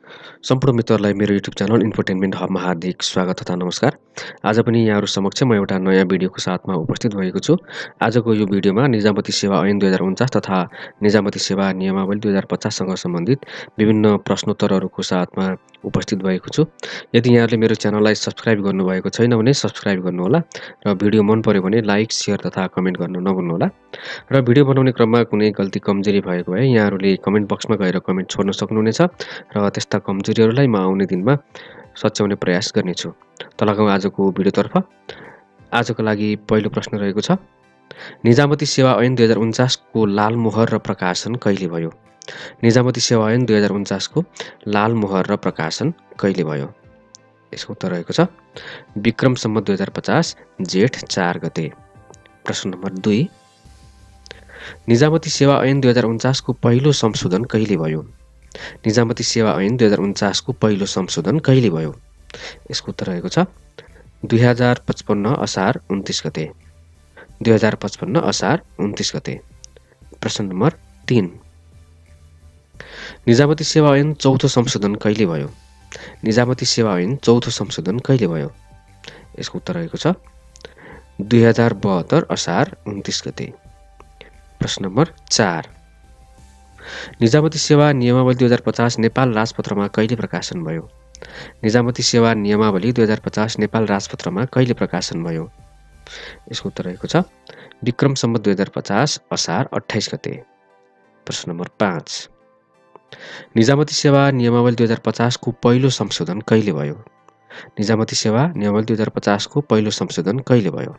सम्पूर्ण मित्रहरूलाई मेरो युट्युब च्यानल इन्फोटेनमेन्ट हबमा हार्दिक स्वागत तथा नमस्कार। आज पनि यहाँहरू समक्ष म एउटा नयाँ भिडियोको साथमा उपस्थित भएको छु। आजको यो भिडियोमा निजामती सेवा ऐन 2049 तथा निजामती सेवा नियमावली 2050 सँग सम्बन्धित विभिन्न प्रश्नोत्तरहरूको साथमा उपस्थित भएको छु। यदि यहाँहरूले मेरो च्यानललाई सब्स्क्राइब गर्नुभएको छैन भने सब्स्क्राइब गर्नुहोला र भिडियो मन पर्यो भने लाइक, सेयर तथा कमेन्ट गर्न नभुल्नुहोला। र भिडियो बनाउने क्रममा कुनै गल्ती कमजोरी भएको भए यहाँहरूले कमेन्ट बक्समा गएर कमेन्ट छोड्न सक्नुहुनेछ र त्यस्ता कमजोरीहरूलाई म आउने दिनमा सच्याउने प्रयास गर्नेछु। त लगाउँ आजको भिडियोतर्फ। आजको लागि पहिलो प्रश्न रहेको छ, निजामती सेवा ऐन 2049 को लालमोहर र प्रकाशन कहिले भयो? निजामती सेवा ऐन 2049 को लालमोहर र प्रकाशन कहिले भयो? यसको उत्तर रहेको छ विक्रम सम्वत 2050 जेठ 4 गते। प्रश्न नम्बर 2, निजामती सेवा ऐन 2049 को पहिलो संशोधन कहिले भयो? निजामती सेवा ऐन 2049 को पहिलो संशोधन कहिले भयो? यसको उत्तर रहेको छ 2055 असार 29 गते। 2055 असार 29 गते। प्रश्न नम्बर 3, निजामती सेवा ऐन चौथो संशोधन कहिले भयो? निजामती सेवा ऐन चौथो संशोधन कहिले भयो? यसको उत्तर रहेको छ 2072 असार 29 गते। प्रश्न नम्बर 4, निजामती सेवा नियमावली 2050 नेपाल राजपत्रमा कहिले प्रकाशन भयो? निजामती सेवा नियमावली 2050 नेपाल राजपत्रमा कहिले प्रकाशन भयो? यसको उत्तर रहेको छ विक्रम सम्वत 2050 असार 28 गते। प्रश्न नम्बर 5, निजामती सेवा नियमावली 2050 को पहिलो संशोधन कहिले भयो? निजामती सेवा नियमावली 2050 को पहिलो संशोधन कहिले भयो?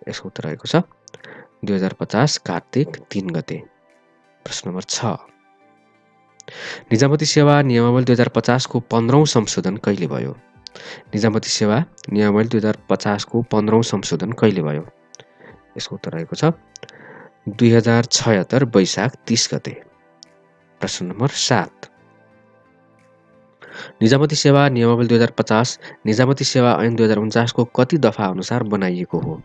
यसको उत्तर रहेको छ 2050 कार्तिक 3 गते। प्रश्न नम्बर 6, निजामती सेवा नियमावली 2050 को 15औं संशोधन कहिले भयो? निजामती सेवा नियमावली 2050 को 15औं संशोधन कहिले भयो? यसको उत्तर रहेको छ 2076 वैशाख 30 गते। प्रश्न नम्बर 7, निजामती सेवा नियमावली 2050 निजामती सेवा ऐन 2049 को कति दफा अनुसार बनाइएको हो?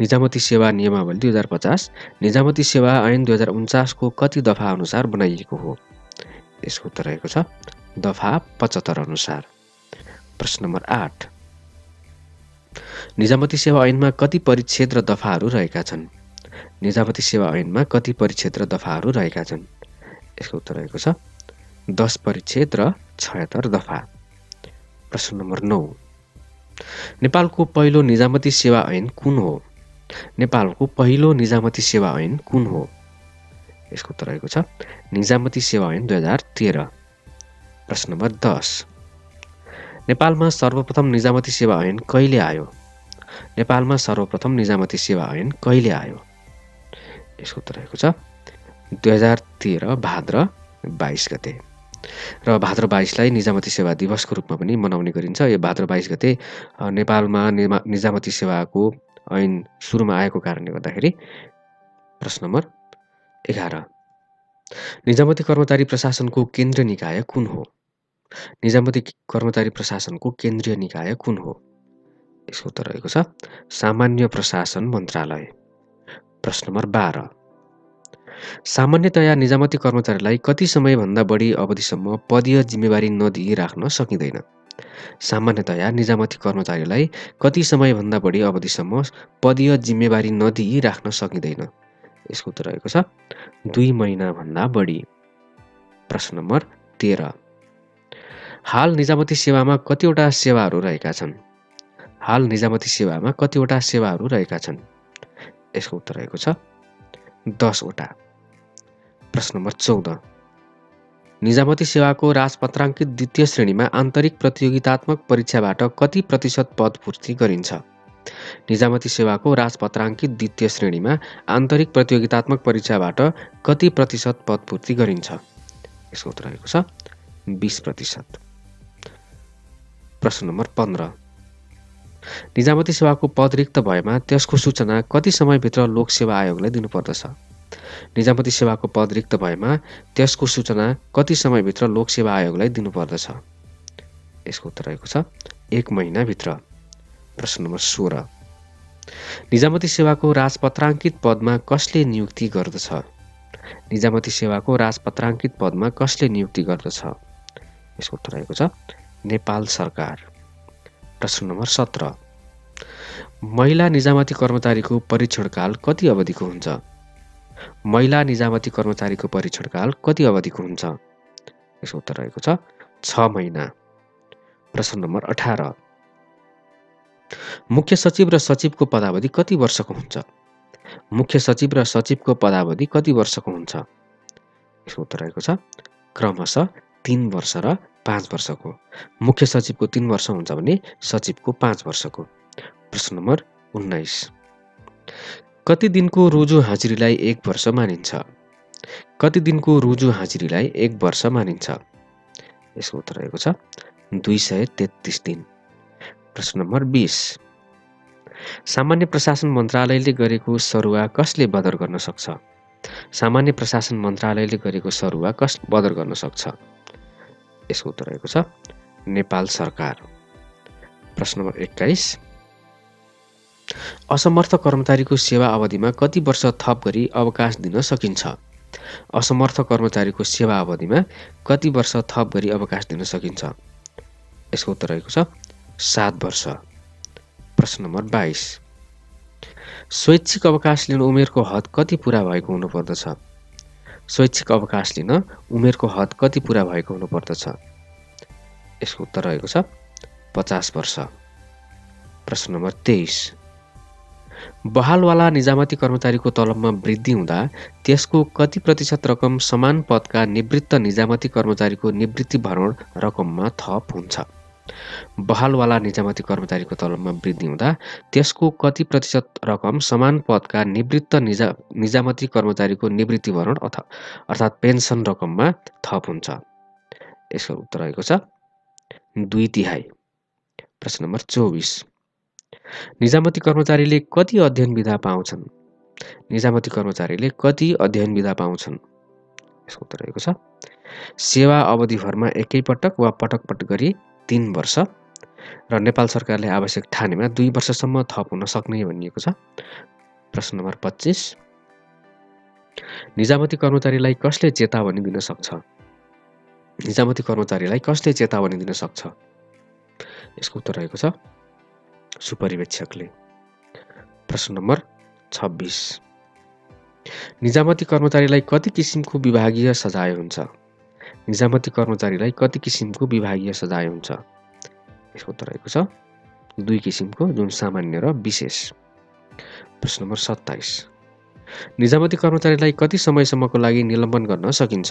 निजामती सेवा नियमावली 2050 निजामती सेवा ऐन 2049 को कति दफा अनुसार बनाइएको हो? यसको उत्तर रहेको छ दफा 75 अनुसार। प्रश्न नम्बर 8, निजामती सेवा ऐनमा कति परिच्छेद र दफाहरू रहेका छन्? निजामती सेवा ऐनमा कति परिच्छेद र दफाहरू रहेका छन्? यसको उत्तर रहेको छ 10 परिच्छेद र 76 दफा। प्रश्न नम्बर 9, नेपालको पहिलो निजामती सेवा ऐन कुन हो? नेपालको पहिलो निजामती सेवा ऐन कुन हो? यसको उत्तर रहेको छ निजामती सेवा ऐन 2013। प्रश्न नम्बर 10, नेपालमा सर्वप्रथम निजामती सेवा ऐन कहिले आयो? नेपालमा सर्वप्रथम निजामती सेवा ऐन कहिले आयो? यसको उत्तर रहेको छ 2013 भाद्र 22 गते। र भाद्र 22 लाई निजामती सेवा दिवसको रूपमा पनि मनाउने गरिन्छ। यो भाद्र 22 गते नेपालमा निजामती सेवाको ऐन सुरुमा आएको कारणले गर्दाखेरि। प्रश्न नम्बर 11, निजामती कर्मचारी प्रशासनको केन्द्रीय निकाय कुन हो? निजामती कर्मचारी प्रशासनको केन्द्रीय निकाय कुन हो? यसको उत्तर रहेको छ सामान्य प्रशासन मन्त्रालय। प्रश्न नम्बर 12, सामान्यतया निजामती कर्मचारीलाई कति समयभन्दा बढी अवधिसम्म पदीय जिम्मेवारी नदिई राख्न सकिँदैन? सामान्यतया निजामती कर्मचारीलाई कति समयभन्दा बढी अवधिसम्म पदीय जिम्मेवारी नदिई राख्न सकिँदैन? यसको उत्तर रहेको छ 2 महिनाभन्दा बढी। प्रश्न नम्बर 13, हाल निजामती सेवामा कतिवटा सेवाहरू रहेका छन्? हाल निजामती सेवामा कतिवटा सेवाहरू रहेका छन्? यसको उत्तर रहेको छ 10 वटा। प्रश्न नम्बर 14, निजामती सेवाको राजपत्राङ्कित द्वितीय श्रेणीमा आन्तरिक प्रतियोगितात्मक परीक्षाबाट कति प्रतिशत पद पूर्ति गरिन्छ? निजामती सेवाको राजपत्राङ्कित द्वितीय श्रेणीमा आन्तरिक प्रतियोगितात्मक परीक्षाबाट कति प्रतिशत पद पूर्ति गरिन्छ? यसको उत्तर रहेको छ 20%। प्रश्न नम्बर 15, निजामती सेवाको पद रिक्त भएमा त्यसको सूचना कति समयभित्र लोकसेवा आयोगलाई दिनुपर्दछ? निजामती सेवाको पद रिक्त भएमा त्यसको सूचना कति समयभित्र लोकसेवा आयोगलाई दिनुपर्दछ? यसको उत्तर रहेको छ 1 महिनाभित्र। प्रश्न नम्बर 16, निजामती सेवाको राजपत्राङ्कित पदमा कसले नियुक्ति गर्दछ? निजामती सेवाको राजपत्राङ्कित पदमा कसले नियुक्ति गर्दछ? यसको उत्तर रहेको छ नेपाल सरकार। प्रश्न नम्बर 17 महिला निजामती कर्मचारीको परीक्षणकाल कति अवधिको हुन्छ? महिला निजामती कर्मचारीको परीक्षणकाल कति अवधिको हुन्छ? यसको उत्तर रहेको छ 6 महिना। प्रश्न नम्बर 18 मुख्य सचिव र सचिवको पदावधि कति वर्षको हुन्छ? मुख्य सचिव र सचिवको पदावधि कति वर्षको हुन्छ? यसको उत्तर रहेको छ क्रमशः 3 वर्ष र 5 वर्षको। मुख्य सचिवको 3 वर्ष हुन्छ भने सचिवको 5 वर्षको। प्रश्न नम्बर 19 कति दिनको रोजु हाजिरीलाई 1 वर्ष मानिन्छ? कति दिनको रोजु हाजिरीलाई 1 वर्ष मानिन्छ? यसको उत्तर रहेको छ 233 दिन। प्रश्न नम्बर 20 सामान्य प्रशासन मन्त्रालयले गरेको सरुवा कसले बदर गर्न सक्छ? सामान्य प्रशासन मन्त्रालयले गरेको सरुवा कसले बदर गर्न सक्छ? यसको उत्तर रहेको छ नेपाल सरकार। प्रश्न नम्बर 21 असमर्थ कर्मचारीको सेवा अवधिमा कति वर्ष थप गरी अवकाश दिन सकिन्छ? असमर्थ कर्मचारीको सेवा अवधिमा कति वर्ष थप गरी अवकाश दिन सकिन्छ? यसको उत्तर रहेको छ 7 वर्ष। प्रश्न नम्बर 22 स्वैच्छिक अवकाश लिन उमेरको हद कति पूरा भएको हुनुपर्दछ? स्वैच्छिक अवकाश लिन उमेरको हद कति पूरा भएको हुनुपर्दछ? यसको उत्तर रहेको छ 50 वर्ष। प्रश्न नम्बर 23 बहालवाला निजामती कर्मचारीको तलबमा वृद्धि हुँदा त्यसको कति प्रतिशत रकम समान पदका निवृत्त निजामती कर्मचारीको निवृत्ति भरण रकममा थप हुन्छ? बहालवाला निजामती कर्मचारीको तलबमा वृद्धि हुँदा त्यसको कति प्रतिशत रकम समान पदका निवृत्त निजामती कर्मचारीको निवृत्ति भरण अर्थात् पेन्सन रकममा थप हुन्छ? यसको उत्तर रहेको छ 2/3। प्रश्न नम्बर 24 निजामती कर्मचारीले कति अध्ययन विधा पाउँछन्? निजामती कर्मचारीले कति अध्ययन विधा पाउँछन्? यसको उत्तर रहेको छ सेवा अवधिभरमा एकै पटक वा पटक पटक गरी 3 वर्ष र नेपाल सरकारले आवश्यक ठानेमा 2 वर्षसम्म थप हुन सक्ने भनिएको छ। प्रश्न नम्बर 25 निजामती कर्मचारीलाई कसले चेतावनी दिन सक्छ? निजामती कर्मचारीलाई कसले चेतावनी दिन सक्छ? यसको उत्तर रहेको छ सुपरिवेक्षकले। प्रश्न नम्बर 26 निजामती कर्मचारीलाई कति किसिमको विभागीय सजाय हुन्छ? निजामती कर्मचारीलाई कति किसिमको विभागीय सजाय हुन्छ? यसको उत्तर रहेको छ 2 किसिमको जुन सामान्य र विशेष। प्रश्न नम्बर 27 निजामती कर्मचारीलाई कति समयसम्मको लागि निलम्बन गर्न सकिन्छ?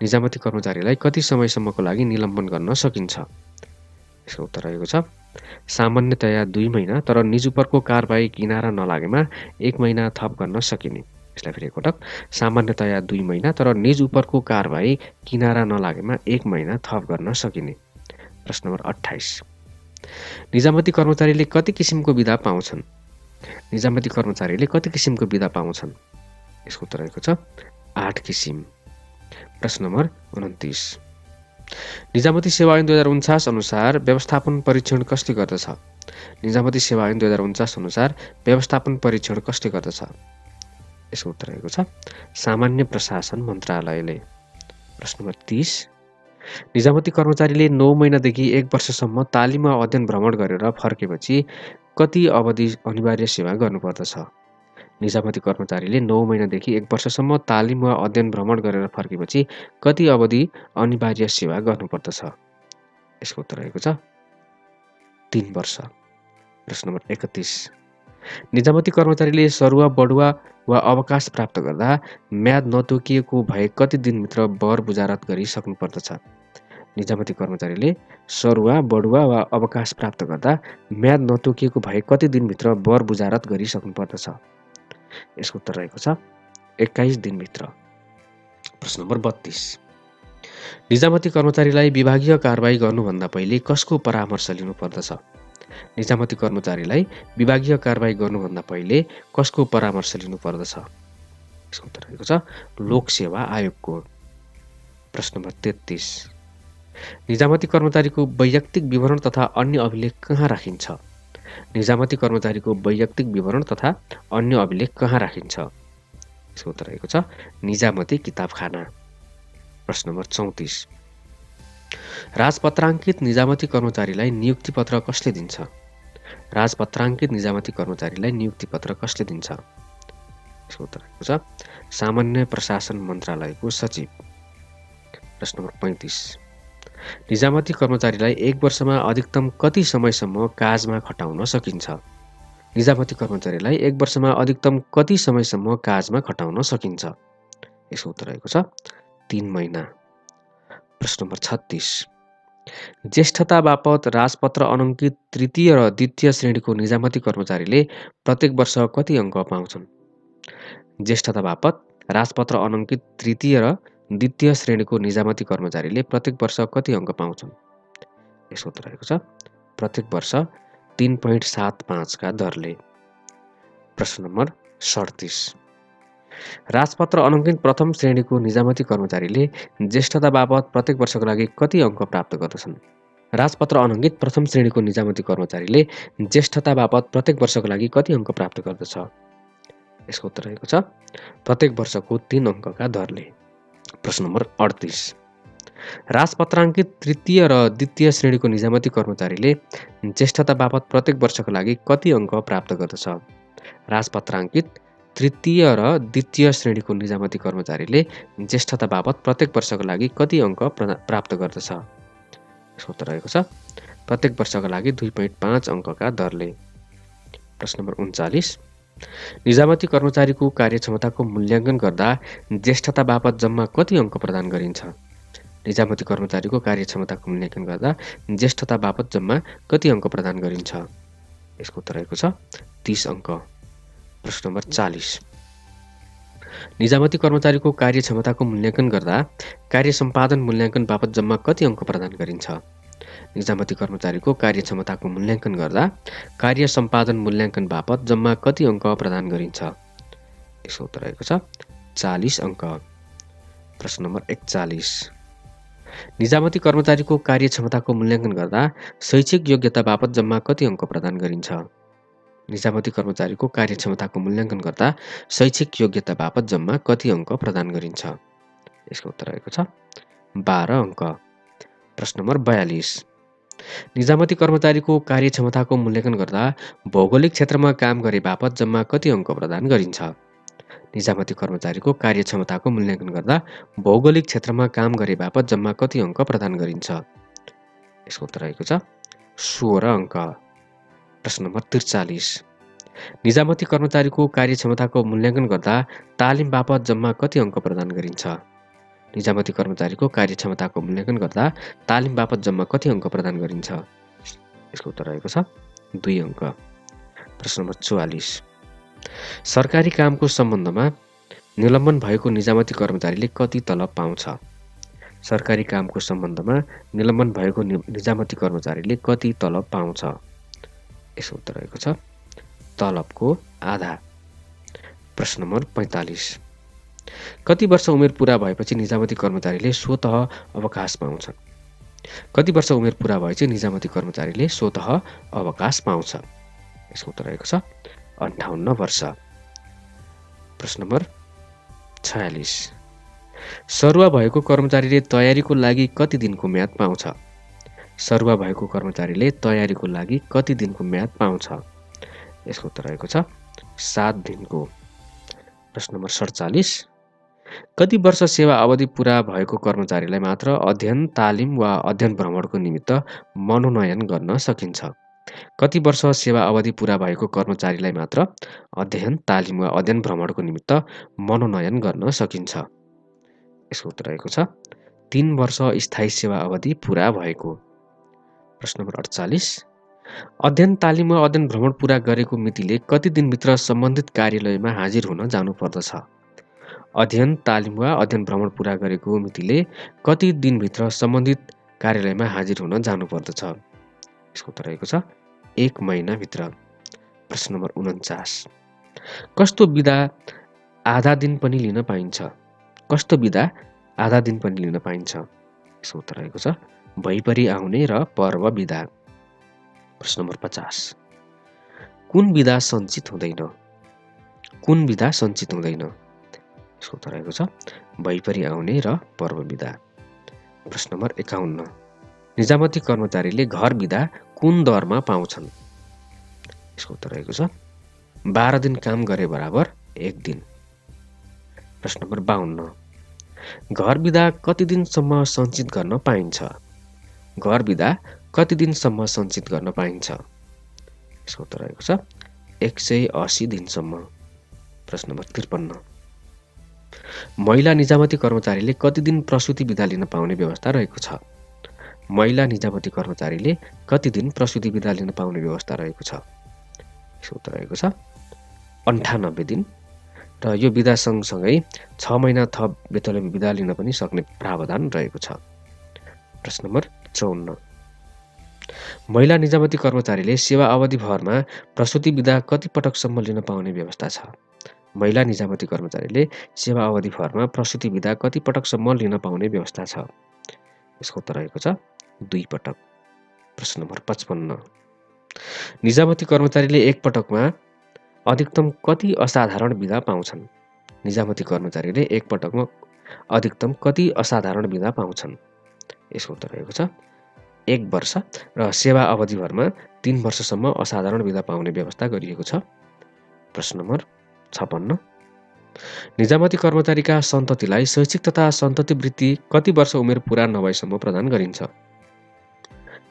निजामती कर्मचारीलाई कति समयसम्मको लागि निलम्बन गर्न सकिन्छ? यसको उत्तर रहेको छ सामान्यतया 2 महिना तर निज उपरको कारबाही किनारा नलागेमा 1 महिना थप गर्न सकिने। यसलाई फेरि एकपटक सामान्यतया 2 महिना तर निज उपरको कारबाही किनारा नलागेमा 1 महिना थप गर्न सकिने। प्रश्न नम्बर 28 निजामती कर्मचारीले कति किसिमको विधा पाउँछन्? निजामती कर्मचारीले कति किसिमको विधा पाउँछन्? यसको उत्तर रहेको छ 8 किसिम। प्रश्न नम्बर 29 निजामती सेवा ऐन 2049 अनुसार व्यवस्थापन परीक्षण कसले गर्दछ? निजामती सेवा ऐन 2049 अनुसार व्यवस्थापन परीक्षण कसले गर्दछ? यसको उत्तर रहेको छ सामान्य प्रशासन मन्त्रालयले। प्रश्न नम्बर 30 निजामती कर्मचारीले 9 महिनादेखि 1 वर्षसम्म तालिम वा अध्ययन भ्रमण गरेर फर्केपछि कति अवधि अनिवार्य सेवा गर्नुपर्दछ? निजामती कर्मचारीले 9 महिनादेखि 1 वर्षसम्म तालिम वा अध्ययन भ्रमण गरेर फर्केपछि कति अवधि अनिवार्य सेवा गर्नुपर्दछ? यसको उत्तर रहेको छ 3 वर्ष। प्रश्न नम्बर 31 निजामती कर्मचारीले सरुवा बढुवा वा अवकाश प्राप्त गर्दा म्याद नतोकिएको भए कति दिनभित्र बर बुझारत गरी सक्नुपर्दछ? निजामती कर्मचारीले सरुवा बढुवा वा अवकाश प्राप्त गर्दा म्याद नतोकिएको भए कति दिनभित्र बर बुझारत गरी सक्नुपर्दछ? यसको उत्तर रहेको छ 21 दिनभित्र। प्रश्न नम्बर 32 निजामती कर्मचारीलाई विभागीय कारबाही गर्नुभन्दा पहिले कसको परामर्श लिनुपर्दछ? निजामती कर्मचारीलाई विभागीय कारबाही गर्नुभन्दा पहिले कसको परामर्श लिनुपर्दछ? यसको उत्तर रहेको छ लोकसेवा आयोगको। प्रश्न नम्बर 33 निजामती कर्मचारीको वैयक्तिक विवरण तथा अन्य अभिलेख कहाँ राखिन्छ? निजामती कर्मचारीको वैयक्तिक विवरण तथा अन्य अभिलेख कहाँ राखिन्छ? यसको उत्तर रहेको छ निजामती किताबखाना। प्रश्न नम्बर 34 राजपत्राङ्कित निजामती कर्मचारीलाई नियुक्ति पत्र कसले दिन्छ? राजपत्राङ्कित निजामती कर्मचारीलाई नियुक्ति पत्र कसले दिन्छ? यसको उत्तर रहेको छ सामान्य प्रशासन मन्त्रालयको सचिव। प्रश्न नम्बर 35। निजामती कर्मचारीलाई 1 वर्षमा अधिकतम कति समयसम्म काजमा खटाउन सकिन्छ? निजामती कर्मचारीलाई 1 वर्षमा अधिकतम कति समयसम्म काजमा खटाउन सकिन्छ? यसको उत्तर रहेको छ 3 महिना। प्रश्न नम्बर 36। ज्येष्ठता बापत राजपत्र अनङ्कित तृतीय र द्वितीय श्रेणीको निजामती कर्मचारीले प्रत्येक वर्ष कति अङ्क पाउँछन्? ज्येष्ठता बापत राजपत्र अनङ्कित तृतीय र द्वितीय श्रेणीको निजामती कर्मचारीले प्रत्येक वर्ष कति अङ्क पाउँछन्? यसको उत्तर रहेको छ प्रत्येक वर्ष 3.75 का दरले। प्रश्न नम्बर 37। राजपत्र अनङ्कित प्रथम श्रेणीको निजामती कर्मचारीले ज्येष्ठता बापत प्रत्येक वर्षको लागि कति अङ्क प्राप्त गर्दछन्? राजपत्र अनङ्कित प्रथम श्रेणीको निजामती कर्मचारीले ज्येष्ठता बापत प्रत्येक वर्षको लागि कति अङ्क प्राप्त गर्दछ? यसको उत्तर रहेको छ प्रत्येक वर्षको 3 अङ्कका दरले। प्रश्न नम्बर 38। राजपत्राङ्कित तृतीय र द्वितीय श्रेणीको निजामती कर्मचारीले ज्येष्ठता बापत प्रत्येक वर्षको लागि कति अङ्क प्राप्त गर्दछ? राजपत्राङ्कित तृतीय र द्वितीय श्रेणीको निजामती कर्मचारीले ज्येष्ठता बापत प्रत्येक वर्षको लागि कति अङ्क प्राप्त गर्दछ? यसको उत्तर रहेको छ प्रत्येक वर्षको लागि 2.5 अङ्कका दरले। प्रश्न नम्बर 39। निजामती कर्मचारीको कार्यक्षमताको मूल्याङ्कन गर्दा ज्येष्ठता बापत जम्मा कति अङ्क प्रदान गरिन्छ? निजामती कर्मचारीको कार्यक्षमताको मूल्याङ्कन गर्दा ज्येष्ठता बापत जम्मा कति अङ्क प्रदान गरिन्छ? यसको उत्तर रहेको छ 30 अङ्क। प्रश्न नम्बर 40। निजामती कर्मचारीको कार्यक्षमताको मूल्याङ्कन गर्दा कार्य सम्पादन मूल्याङ्कन बापत जम्मा कति अङ्क प्रदान गरिन्छ? निजामती कर्मचारीको कार्यक्षमताको मूल्याङ्कन गर्दा कार्य सम्पादन मूल्याङ्कन बापत जम्मा कति अङ्क प्रदान गरिन्छ? यसको उत्तर रहेको छ 40 अङ्क। प्रश्न नम्बर 41। निजामती कर्मचारीको कार्यक्षमताको मूल्याङ्कन गर्दा शैक्षिक योग्यता बापत जम्मा कति अङ्क प्रदान गरिन्छ? निजामती कर्मचारीको कार्यक्षमताको मूल्याङ्कन गर्दा शैक्षिक योग्यता बापत जम्मा कति अङ्क प्रदान गरिन्छ? यसको उत्तर रहेको छ 12 अङ्क। प्रश्न नम्बर 42। निजामती कर्मचारीको कार्यक्षमताको मूल्याङ्कन गर्दा भौगोलिक क्षेत्रमा काम गरे बापत जम्मा कति अङ्क प्रदान गरिन्छ? निजामती कर्मचारीको कार्यक्षमताको मूल्याङ्कन गर्दा भौगोलिक क्षेत्रमा काम गरे बापत जम्मा कति अङ्क प्रदान गरिन्छ? यसको उत्तर रहेको छ 16 अङ्क। प्रश्न नम्बर 43। निजामती कर्मचारीको कार्यक्षमताको मूल्याङ्कन गर्दा तालिम बापत जम्मा कति अङ्क प्रदान गरिन्छ? निजामती कर्मचारीको कार्यक्षमताको मूल्याङ्कन गर्दा तालिम बापत जम्मा कति अङ्क प्रदान गरिन्छ? यसको उत्तर रहेको छ 2 अङ्क। प्रश्न नम्बर 44। सरकारी कामको सम्बन्धमा निलम्बन भएको निजामती कर्मचारीले कति तलब पाउँछ? सरकारी कामको सम्बन्धमा निलम्बन भएको निजामती कर्मचारीले कति तलब पाउँछ? यसको उत्तर रहेको छ तलबको आधा। प्रश्न नम्बर 45। कति वर्ष उमेर पूरा भएपछि निजामती कर्मचारीले स्वतः अवकाश पाउँछन्? कति वर्ष उमेर पूरा भएपछि निजामती कर्मचारीले स्वतः अवकाश पाउँछ? यसको उत्तर रहेको छ 58 वर्ष। प्रश्न नम्बर 46। सरुवा भएको कर्मचारीले तयारीको लागि कति दिनको म्याद पाउँछ? सरुवा भएको कर्मचारीले तयारीको लागि कति दिनको म्याद पाउँछ? यसको उत्तर रहेको छ 7 दिनको। प्रश्न नम्बर 47। कति वर्ष सेवा अवधि पूरा भएको कर्मचारीलाई मात्र अध्ययन तालिम वा अध्ययन भ्रमणको निमित्त मनोनयन गर्न सकिन्छ? कति वर्ष सेवा अवधि पूरा भएको कर्मचारीलाई मात्र अध्ययन तालिम वा अध्ययन भ्रमणको निमित्त मनोनयन गर्न सकिन्छ? यसको उत्तर रहेको छ 3 वर्ष स्थायी सेवा अवधि पूरा भएको। प्रश्न नम्बर 48। अध्ययन तालिम वा अध्ययन भ्रमण पूरा गरेको मितिले कति दिनभित्र सम्बन्धित कार्यालयमा हाजिर हुन जानुपर्दछ? अध्ययन तालिम वा अध्ययन भ्रमण पूरा गरेको मितिले कति दिनभित्र सम्बन्धित कार्यालयमा हाजिर हुन जानुपर्दछ? यसको उत्तर रहेको छ 1 महिनाभित्र। प्रश्न नम्बर 49। कस्तो बिदा आधा दिन पनि लिन पाइन्छ? कस्तो बिदा आधा दिन पनि लिन पाइन्छ? यसको उत्तर रहेको छ भइपरि आउने र पर्व बिदा। प्रश्न नम्बर 50। कुन बिदा सञ्चित हुँदैन? कुन बिदा सञ्चित हुँदैन? यसको उत्तर रहेको छ भइपरि आउने र पर्व बिदा। प्रश्न नम्बर 51। निजामती कर्मचारीले घर बिदा कुन दरमा पाउँछन्? यसको उत्तर रहेको छ 12 दिन काम गरे बराबर 1 दिन। प्रश्न नम्बर 52 घर बिदा कति दिनसम्म सञ्चित गर्न पाइन्छ? घर बिदा कति दिनसम्म सञ्चित गर्न पाइन्छ? यसको उत्तर रहेको छ 180 दिनसम्म। प्रश्न नम्बर 53 महिला निजामती कर्मचारीले कति दिन प्रसुति बिदा लिन पाउने व्यवस्था रहेको छ? महिला निजामती कर्मचारीले कति दिन प्रसुति बिदा लिन पाउने व्यवस्था रहेको छ? यसको उत्तर रहेको छ 98 दिन र यो बिदा सँगसँगै 6 महिना थप वेतन बिदा लिन पनि सक्ने प्रावधान रहेको छ। प्रश्न नम्बर 54 महिला निजामती कर्मचारीले सेवा अवधिभरमा प्रसुति बिदा कति पटकसम्म लिन पाउने व्यवस्था छ? महिला निजामती कर्मचारीले सेवा अवधिभरमा प्रसुति बिदा कति पटकसम्म लिन पाउने व्यवस्था छ? यसको उत्तर रहेको छ 2 पटक। प्रश्न नम्बर 55 निजामती कर्मचारीले एक पटकमा अधिकतम कति असाधारण बिदा पाउँछन्? निजामती कर्मचारीले एक पटकमा अधिकतम कति असाधारण बिदा पाउँछन्? यसको उत्तर रहेको छ 1 वर्ष र सेवा अवधिभरमा 3 वर्षसम्म असाधारण बिदा पाउने व्यवस्था गरिएको छ। प्रश्न नम्बर 56 निजामती कर्मचारीका सन्ततिलाई शैक्षिक तथा सन्ततिवृत्ति कति वर्ष उमेर पूरा नभएसम्म प्रदान गरिन्छ?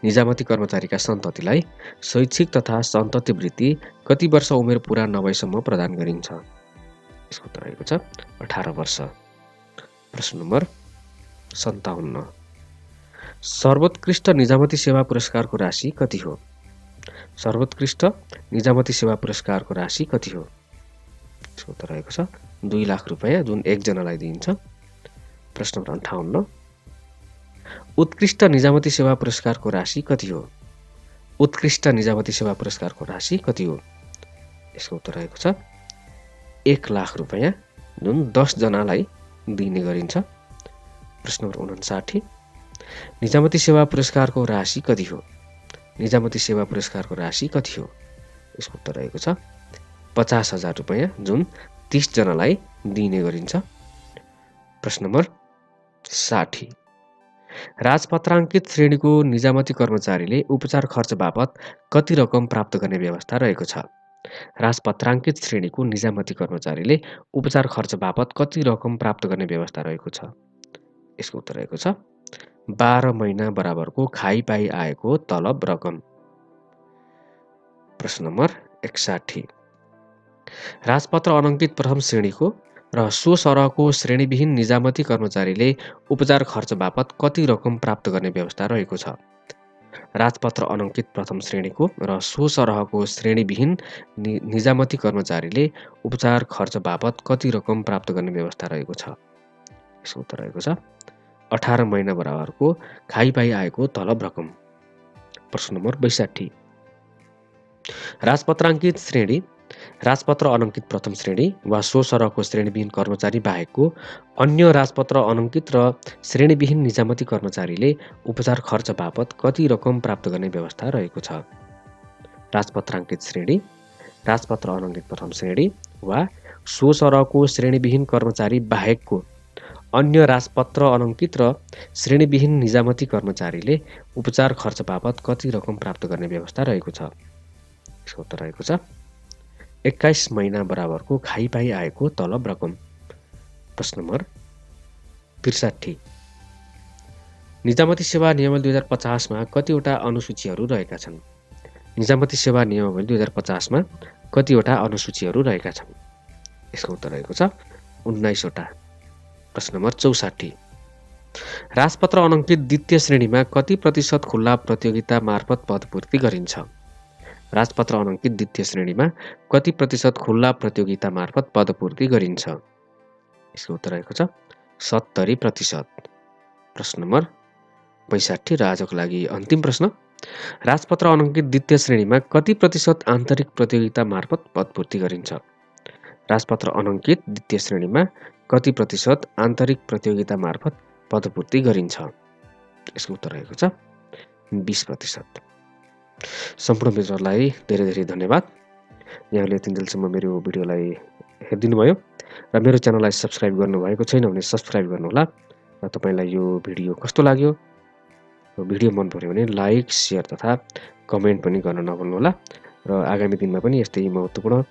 निजामती कर्मचारीका सन्ततिलाई शैक्षिक तथा सन्ततिवृत्ति कति वर्ष उमेर पूरा नभएसम्म प्रदान गरिन्छ? यसको उत्तर रहेको छ 18 वर्ष। प्रश्न नम्बर 57 सर्वोत्कृष्ट निजामती सेवा पुरस्कारको राशि कति हो? सर्वोत्कृष्ट निजामती सेवा पुरस्कारको राशि कति हो? यसको उत्तर रहेको छ 2 लाख रुपैयाँ जुन एकजनालाई दिइन्छ। प्रश्न नम्बर 58 उत्कृष्ट निजामती सेवा पुरस्कारको राशि कति हो? उत्कृष्ट निजामती सेवा पुरस्कारको राशि कति हो? यसको उत्तर रहेको छ 1 लाख रुपैयाँ जुन 10 जनालाई दिने गरिन्छ। प्रश्न नम्बर 59 निजामती सेवा पुरस्कारको राशि कति हो? निजामती सेवा पुरस्कारको राशि कति हो? यसको उत्तर रहेको छ 50,000 रुपैयाँ जुन 30 जनालाई दिने गरिन्छ। प्रश्न नम्बर 60 राजपत्राङ्कित श्रेणीको निजामती कर्मचारीले उपचार खर्च बापत कति रकम प्राप्त गर्ने व्यवस्था रहेको छ? राजपत्राङ्कित श्रेणीको निजामती कर्मचारीले उपचार खर्च बापत कति रकम प्राप्त गर्ने व्यवस्था रहेको छ? यसको उत्तर रहेको छ 12 महिना बराबरको खाइपाई आएको तलब रकम। प्रश्न नम्बर 61 राजपत्र अनङ्कित प्रथम श्रेणीको र सो सरहको श्रेणीविहीन निजामती कर्मचारीले उपचार खर्च बापत कति रकम प्राप्त गर्ने व्यवस्था रहेको छ? राजपत्र अनङ्कित प्रथम श्रेणीको र सो सरहको श्रेणीविहीन निजामती कर्मचारीले उपचार खर्च बापत कति रकम प्राप्त गर्ने व्यवस्था रहेको छ? यसको उत्तर रहेको छ 18 महिना बराबरको खाइपाई आएको तलब रकम। प्रश्न नम्बर 62 राजपत्राङ्कित श्रेणी राजपत्र अनङ्कित प्रथम श्रेणी वा सो सरहको श्रेणीविहीन कर्मचारी बाहेकको अन्य राजपत्र अनङ्कित र श्रेणीविहीन निजामती कर्मचारीले उपचार खर्च बापत कति रकम प्राप्त गर्ने व्यवस्था रहेको छ? राजपत्राङ्कित श्रेणी राजपत्र अनङ्कित प्रथम श्रेणी वा सो सरहको श्रेणीविहीन कर्मचारी बाहेकको अन्य राजपत्र अनङ्कित र श्रेणीविहीन निजामती कर्मचारीले उपचार खर्च बापत कति रकम प्राप्त गर्ने व्यवस्था रहेको छ? यसको उत्तर रहेको छ 21 महिना बराबरको खाइपाई आएको तलब रकम। प्रश्न नम्बर 63 निजामती सेवा नियमावली 2050 मा कतिवटा अनुसूचीहरू रहेका छन्? निजामती सेवा नियमावली 2050 मा कतिवटा अनुसूचीहरू रहेका छन्? यसको उत्तर रहेको छ 19 वटा। प्रश्न नम्बर 64 राजपत्र अनङ्कित द्वितीय श्रेणीमा कति प्रतिशत खुल्ला प्रतियोगिता मार्फत पदपूर्ति गरिन्छ? राजपत्र अनङ्कित द्वितीय श्रेणीमा कति प्रतिशत खुल्ला प्रतियोगिता मार्फत पदपूर्ति गरिन्छ? यसको उत्तर रहेको छ 70%। प्रश्न नम्बर 65 र आजको लागि अन्तिम प्रश्न राजपत्र अनङ्कित द्वितीय श्रेणीमा कति प्रतिशत आन्तरिक प्रतियोगिता मार्फत पदपूर्ति गरिन्छ? राजपत्र अनङ्कित द्वितीय श्रेणीमा कति प्रतिशत आन्तरिक प्रतियोगिता मार्फत पदपूर्ति गरिन्छ? यसको उत्तर रहेको छ 20%। सम्पूर्ण मित्रहरूलाई धेरै धेरै धन्यवाद। यहाँले यतिन्जेलसम्म मेरो भिडियोलाई हेरिदिनु भयो र मेरो च्यानललाई सब्स्क्राइब गर्नुभएको छैन भने सब्स्क्राइब गर्नुहोला र तपाईलाई यो भिडियो कस्तो लाग्यो भिडियो मन पर्यो भने लाइक, सेयर तथा कमेन्ट पनि गर्न नभुल्नुहोला र आगामी दिनमा पनि यस्तै महत्त्वपूर्ण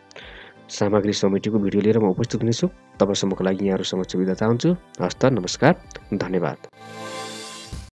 सामग्री समेटेको भिडियो लिएर म उपस्थित हुनेछु। तबसम्मको लागि यहाँहरू समक्ष बिदा चाहन्छु। हस्त, नमस्कार, धन्यवाद।